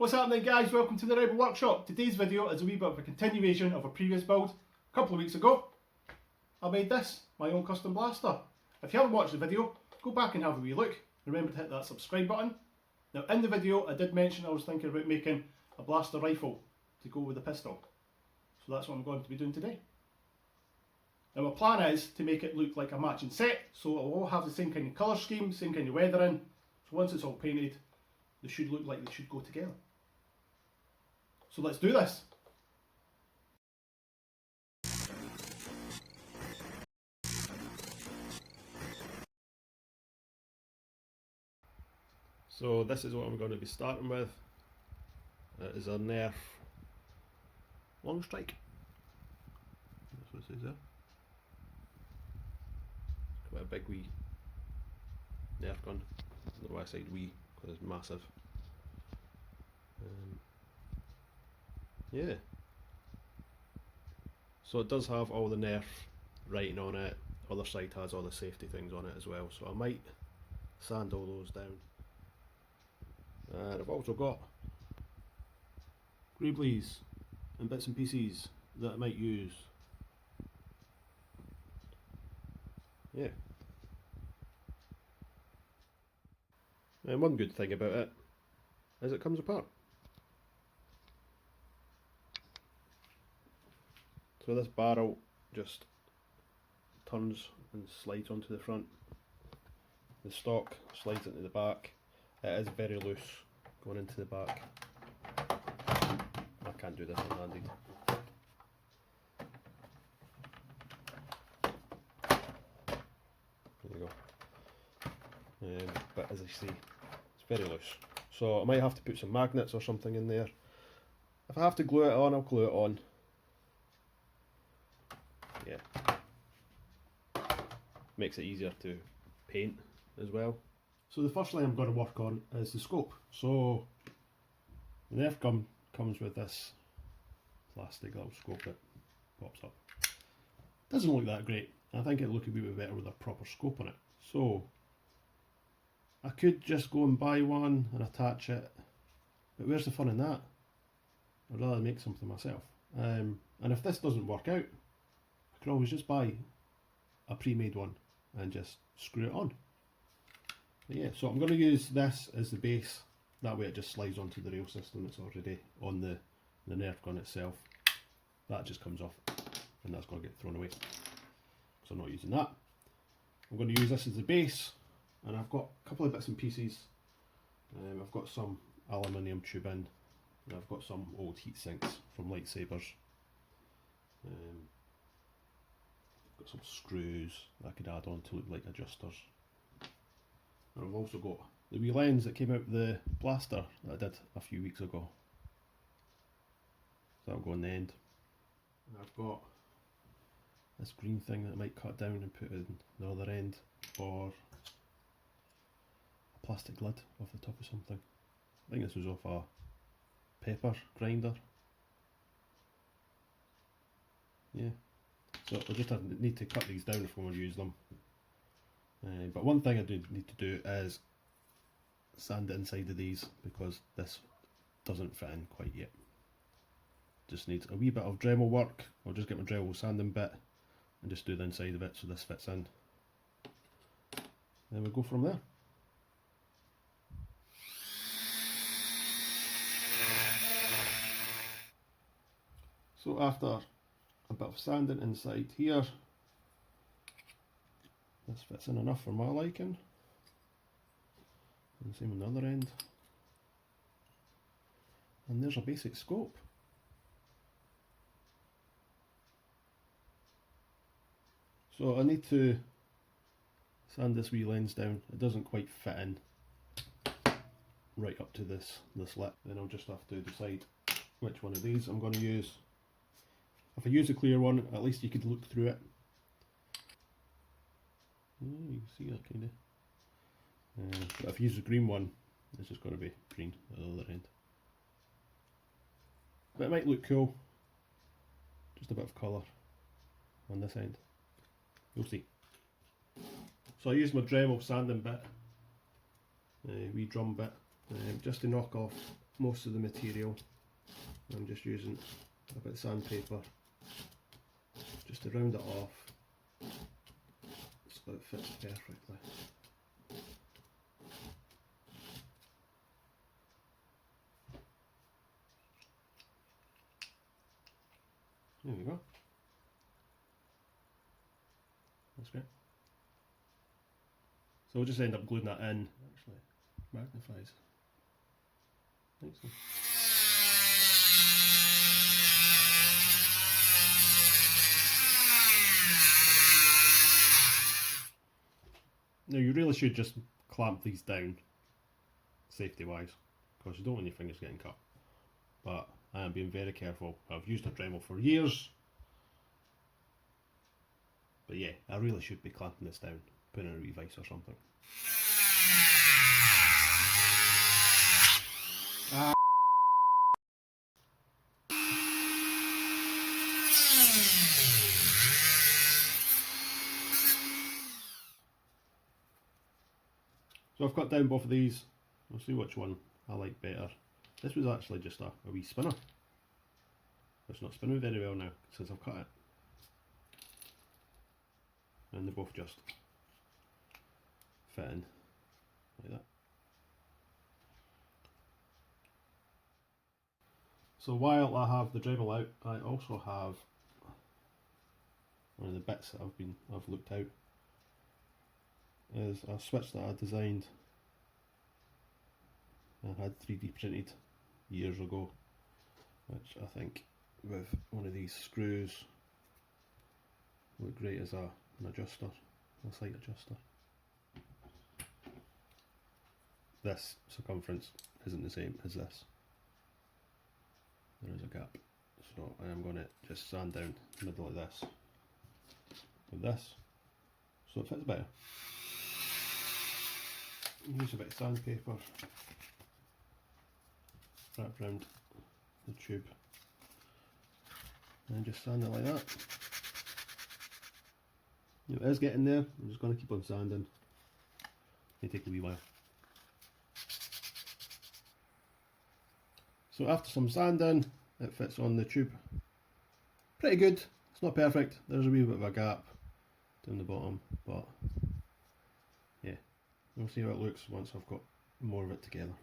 What's happening, guys? Welcome to the Rebel Workshop. Today's video is a wee bit of a continuation of a previous build. A couple of weeks ago I made this, my own custom blaster. If you haven't watched the video, go back and have a wee look. Remember to hit that subscribe button. Now in the video I did mention I was thinking about making a blaster rifle to go with the pistol. So that's what I'm going to be doing today. Now my plan is to make it look like a matching set, so it will all have the same kind of colour scheme, same kind of weathering. So once it's all painted, they should look like they should go together. So let's do this. So this is what I'm going to be starting with. It is a Nerf LongStrike. That's what it says there. Quite a big wee Nerf gun. I don't know why I said wee, because it's massive. Yeah. So it does have all the Nerf writing on it. Other side has all the safety things on it as well. So I might sand all those down. And I've also got greeblies and bits and pieces that I might use. Yeah. And one good thing about it is it comes apart. So this barrel just turns and slides onto the front. The stock slides into the back. It is very loose going into the back. I can't do this one-handed. There you go. But as I say, it's very loose. So I might have to put some magnets or something in there. If I have to glue it on, I'll glue it on. Yeah. Makes it easier to paint as well. So the first thing I'm going to work on is the scope. So the Nerf gun comes with this plastic little scope that pops up. Doesn't look that great. I think it'd look a wee bit better with a proper scope on it. So I could just go and buy one and attach it, but where's the fun in that? I'd rather make something myself. And if this doesn't work out, I could always just buy a pre-made one and just screw it on. But yeah, so I'm going to use this as the base. That way it just slides onto the rail system that's already on the Nerf gun itself. That just comes off and that's going to get thrown away. So I'm not using that. I'm going to use this as the base, and I've got a couple of bits and pieces. I've got some aluminium tubing, and I've got some old heat sinks from lightsabers. Got some screws that I could add on to look like adjusters. And I've also got the wee lens that came out of the blaster that I did a few weeks ago. So that'll go on the end. And I've got this green thing that I might cut down and put in the other end, or a plastic lid off the top of something. I think this was off a pepper grinder. Yeah. So I just need to cut these down if we want to use them. But one thing I do need to do is sand the inside of these, because this doesn't fit in quite yet. Just needs a wee bit of Dremel work. I'll just get my Dremel sanding bit and just do the inside of it so this fits in. Then we'll go from there. So after a bit of sanding inside here, this fits in enough for my liking. And same on the other end. And there's a basic scope. So I need to sand this wee lens down. It doesn't quite fit in right up to this lip. Then I'll just have to decide which one of these I'm going to use. If I use a clear one, at least you could look through it. Yeah, you can see that kind of. But if you use the green one, it's just going to be green at the other end. But it might look cool. Just a bit of colour on this end. You'll see. So I used my Dremel sanding bit, wee drum bit, just to knock off most of the material. I'm just using a bit of sandpaper just to round it off so it fits perfectly. There we go. That's great. So we'll just end up gluing that in. Actually, magnifies. Excellent. Now you really should just clamp these down, safety wise, because you don't want your fingers getting cut. But I am being very careful. I've used a Dremel for years. But yeah, I really should be clamping this down, putting in a wee vise or something. So I've cut down both of these. We'll see which one I like better. This was actually just a wee spinner. It's not spinning very well now since I've cut it. And they both just fit in like that. So while I have the Dremel out, I also have one of the bits that I've looked out is a switch that I designed and had 3D printed years ago, which I think with one of these screws look great as an adjuster, a sight adjuster. This circumference isn't the same as this. There is a gap, so I am going to just sand down the middle of this with this so it fits better. Use a bit of sandpaper, wrap around the tube and just sand it like that. It is getting there, I'm just going to keep on sanding. It may take a wee while. So after some sanding, it fits on the tube pretty good. It's not perfect, there's a wee bit of a gap down the bottom, but yeah, we'll see how it looks once I've got more of it together.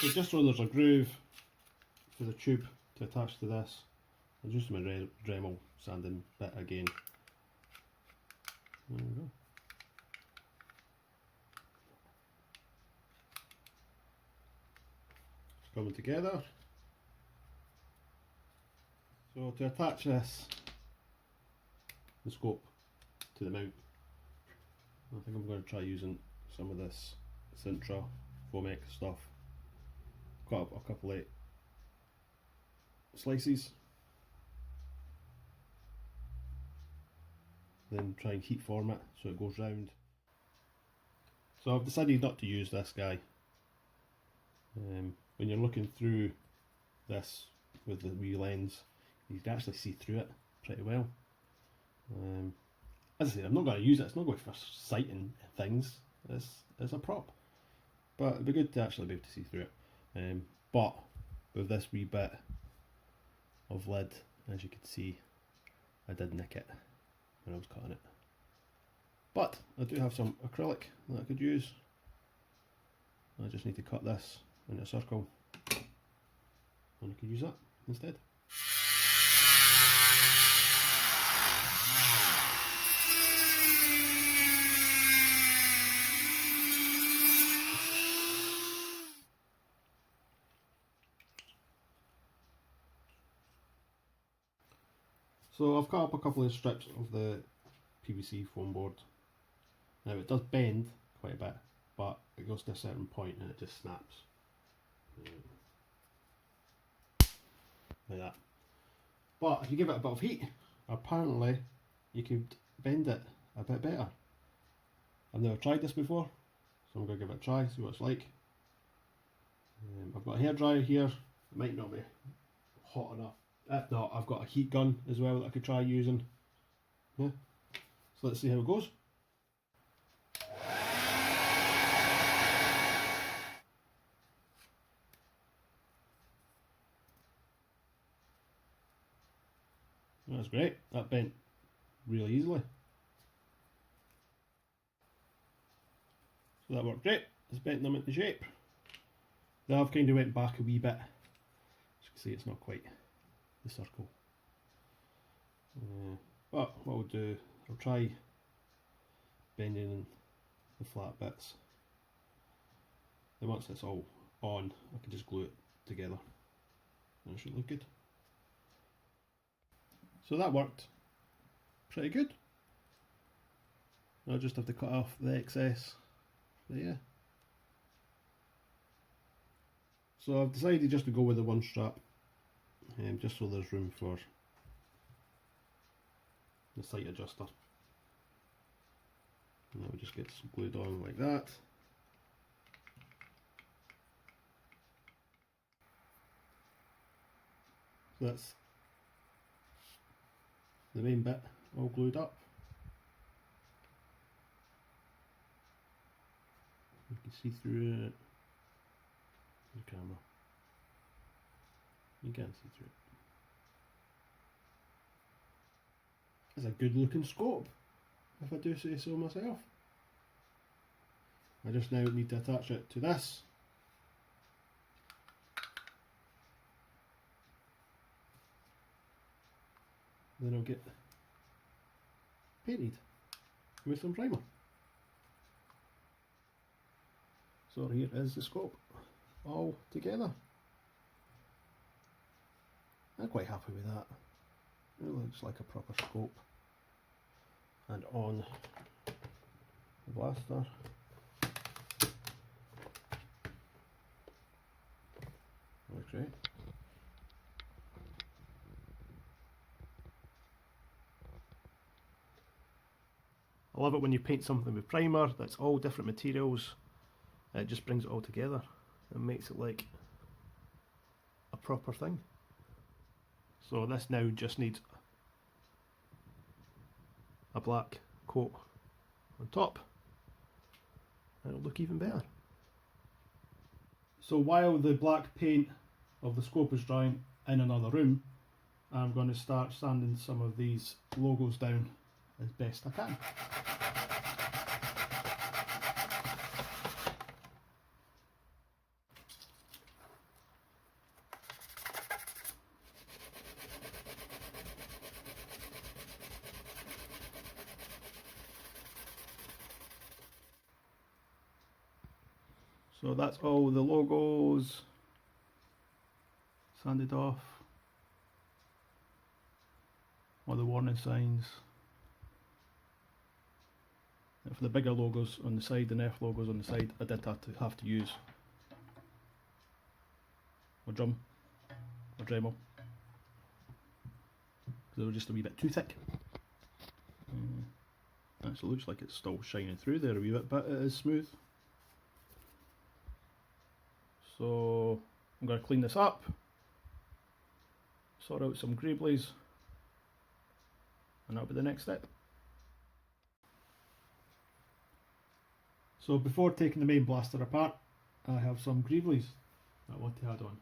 So just so there's a groove for the tube to attach to this, I'll use my Dremel sanding bit again. There we go. It's coming together. So to attach the scope to the mount, I think I'm going to try using some of this Sintra Foamex stuff. Cut up a couple of slices, then try and heat form it so it goes round. So I've decided not to use this guy. When you're looking through this with the wee lens, you can actually see through it pretty well. As I say, I'm not going to use it, it's not going for sighting things, it's a prop. But it'd be good to actually be able to see through it. But with this wee bit of lid, as you can see, I did nick it when I was cutting it. But I do have some acrylic that I could use. I just need to cut this in a circle and I could use that instead. So I've cut up a couple of strips of the PVC foam board. Now it does bend quite a bit, but it goes to a certain point and it just snaps. Like that. But if you give it a bit of heat, apparently you could bend it a bit better. I've never tried this before, so I'm going to give it a try, see what it's like. I've got a hairdryer here, it might not be hot enough. If not, I've got a heat gun as well that I could try using. Yeah, So let's see how it goes. That's great, that bent really easily. So that worked great, it's bent them into shape. They have kind of went back a wee bit. As you can see, it's not quite the circle. But what I'll do, I'll try bending in the flat bits. Then once it's all on, I can just glue it together and it should look good. So that worked pretty good. I'll just have to cut off the excess there. So I've decided just to go with the one strap, just so there's room for the sight adjuster. And that will just get glued on like that. So that's the main bit all glued up. You can see through it. The camera. You can't see through it. It's a good looking scope, if I do say so myself. I just now need to attach it to this. Then I'll get painted with some primer. So here is the scope all together. I'm quite happy with that. It looks like a proper scope. And on the blaster. Looks great. I love it when you paint something with primer that's all different materials. It just brings it all together and makes it like a proper thing. So this now just needs a black coat on top and it'll look even better. So while the black paint of the scope is drying in another room, I'm going to start sanding some of these logos down as best I can. So that's all the logos sanded off, all the warning signs. And for the bigger logos on the side, the Nerf logos on the side, I did have to use a drum or Dremel because they were just a wee bit too thick. Actually looks like it's still shining through there a wee bit, but it is smooth. So I'm going to clean this up, sort out some greeblies, and that'll be the next step. So before taking the main blaster apart, I have some greeblies that I want to add on.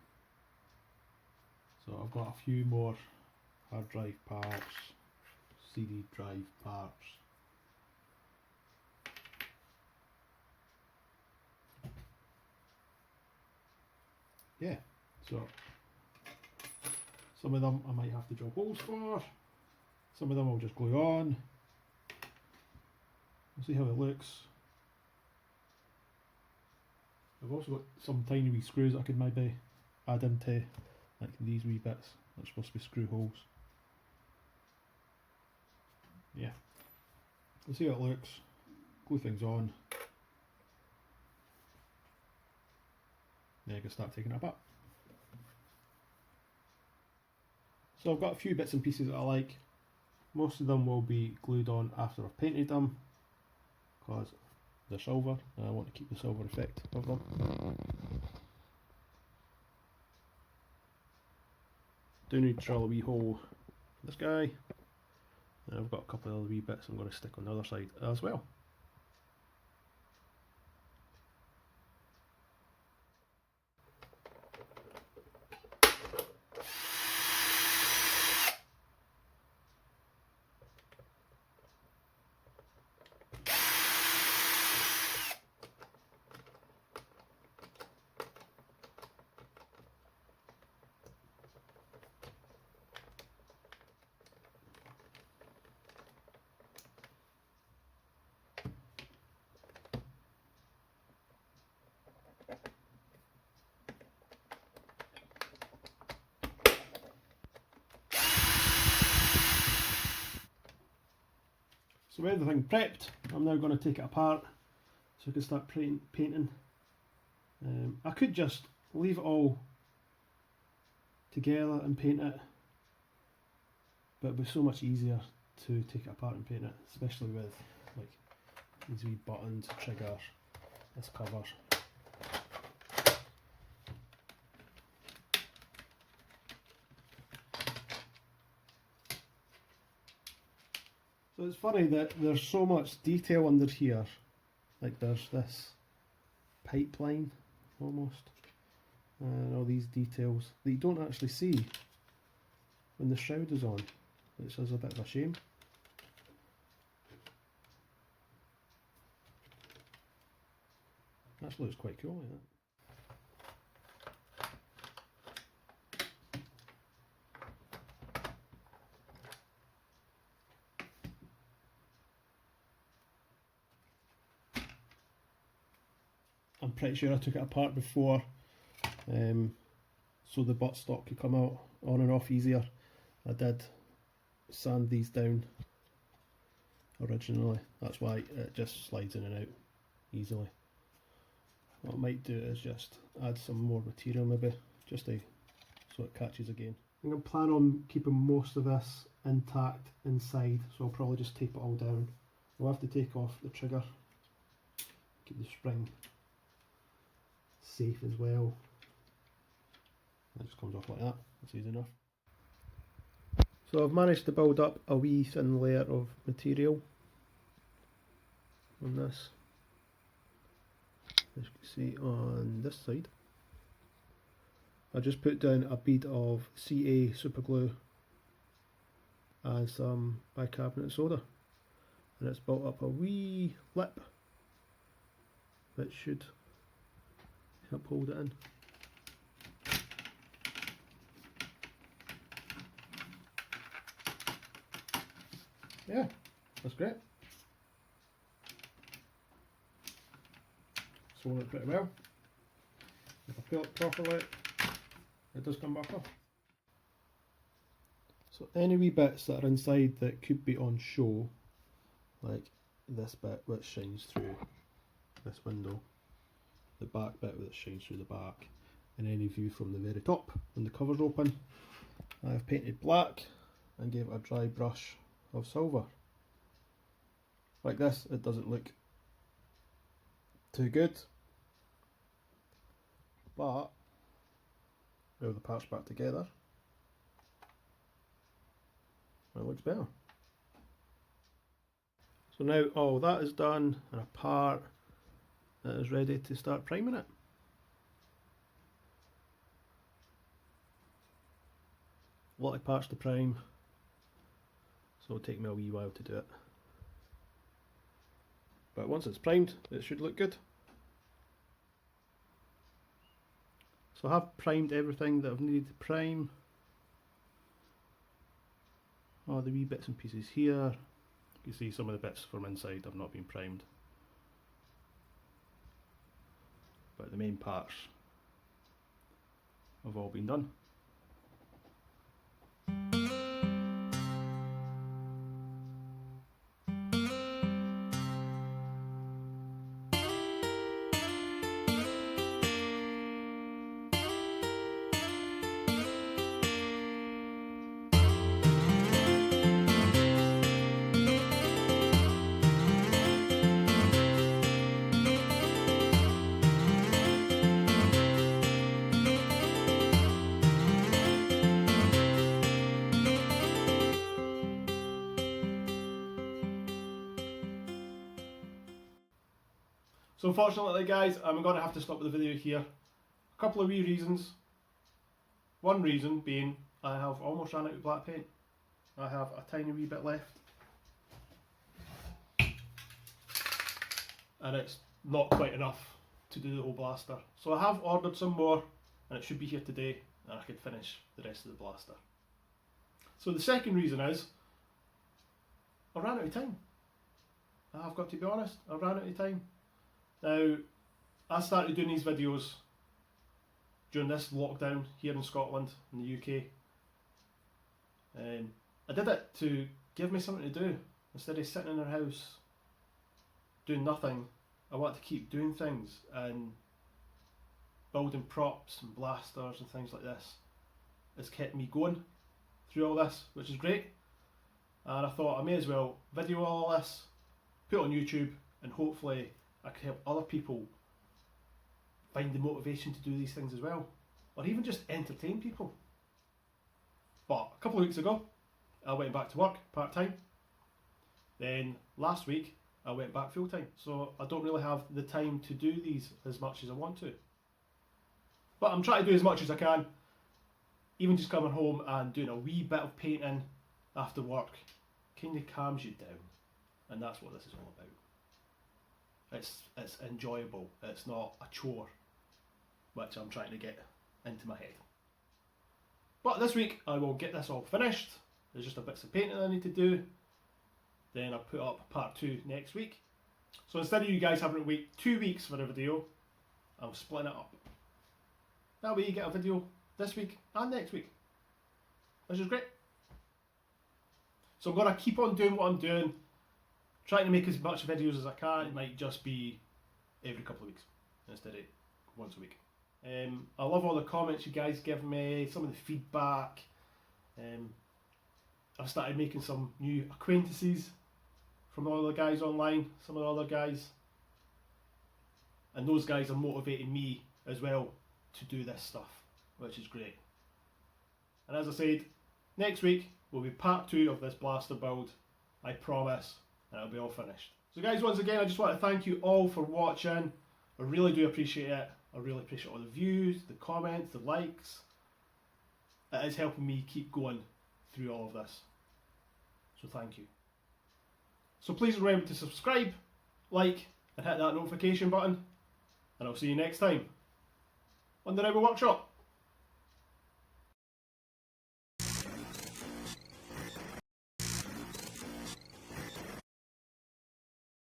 So I've got a few more hard drive parts, CD drive parts. Yeah, so some of them I might have to drill holes for, some of them I'll just glue on. We'll see how it looks. I've also got some tiny wee screws that I could maybe add into, like these wee bits that are supposed to be screw holes. Yeah, we'll see how it looks, glue things on. Then I can start taking it apart. So I've got a few bits and pieces that I like. Most of them will be glued on after I've painted them because they're silver and I want to keep the silver effect of them. Do need to drill a wee hole for this guy And I've got a couple of other wee bits I'm going to stick on the other side as well. So with everything prepped, I'm now going to take it apart so I can start painting. I could just leave it all together and paint it, but it'd be so much easier to take it apart and paint it, especially with like these wee buttons, trigger, this cover. So it's funny that there's so much detail under here, like there's this pipeline almost, and all these details that you don't actually see when the shroud is on, which is a bit of a shame. Actually looks quite cool like that. I'm pretty sure I took it apart before, so the buttstock could come out on and off easier. I did sand these down originally, that's why it just slides in and out easily. What I might do is just add some more material maybe, just so it catches again. I'm going to plan on keeping most of this intact inside, so I'll probably just tape it all down. I'll have to take off the trigger, keep the spring safe as well. That just comes off like that, that's easy enough. So I've managed to build up a wee thin layer of material on this, as you can see on this side. I just put down a bead of CA super glue and some bicarbonate soda, and it's built up a wee lip that should help hold it in. Yeah, that's great. Sewn it pretty well. If I peel it properly, it does come back off. So any wee bits that are inside that could be on show, like this bit which shines through this window, the back bit that shines through the back, and any view from the very top when the cover's open, I've painted black and gave it a dry brush of silver. Like this, it doesn't look too good, but with the parts back together, it looks better. So now all that is done and a part that is ready to start priming it. A lot of parts to prime, so it'll take me a wee while to do it. But once it's primed, it should look good. So I have primed everything that I've needed to prime. All the wee bits and pieces here. You can see some of the bits from inside have not been primed. But the main parts have all been done. So unfortunately guys, I'm going to have to stop the video here. A couple of wee reasons. One reason being I have almost ran out of black paint. I have a tiny wee bit left. And it's not quite enough to do the whole blaster. So I have ordered some more and it should be here today and I could finish the rest of the blaster. So the second reason is I ran out of time. I've got to be honest, I ran out of time. Now, I started doing these videos during this lockdown here in Scotland, in the UK. I did it to give me something to do. Instead of sitting in our house doing nothing, I want to keep doing things and building props and blasters and things like this. It's kept me going through all this, which is great. And I thought I may as well video all this, put it on YouTube, and hopefully I can help other people find the motivation to do these things as well, or even just entertain people. But a couple of weeks ago I went back to work part-time, then last week I went back full-time, so I don't really have the time to do these as much as I want to. But I'm trying to do as much as I can, even just coming home and doing a wee bit of painting after work kind of calms you down, and that's what this is all about. It's enjoyable, it's not a chore, which I'm trying to get into my head. But this week I will get this all finished. There's just a bits of painting I need to do. Then I'll put up part 2 next week. So instead of you guys having to wait 2 weeks for a video, I'm splitting it up. That way you get a video this week and next week, which is great. So I'm going to keep on doing what I'm doing, trying to make as much videos as I can. It might just be every couple of weeks instead of once a week. I love all the comments you guys give me, some of the feedback. I've started making some new acquaintances from all the guys online, some of the other guys. And those guys are motivating me as well to do this stuff, which is great. And as I said, next week will be part 2 of this blaster build, I promise, and it'll be all finished. So guys, once again, I just want to thank you all for watching. I really do appreciate it. I really appreciate all the views, the comments, the likes. It is helping me keep going through all of this. So thank you. So please remember to subscribe, like, and hit that notification button. And I'll see you next time on the Rebel Workshop.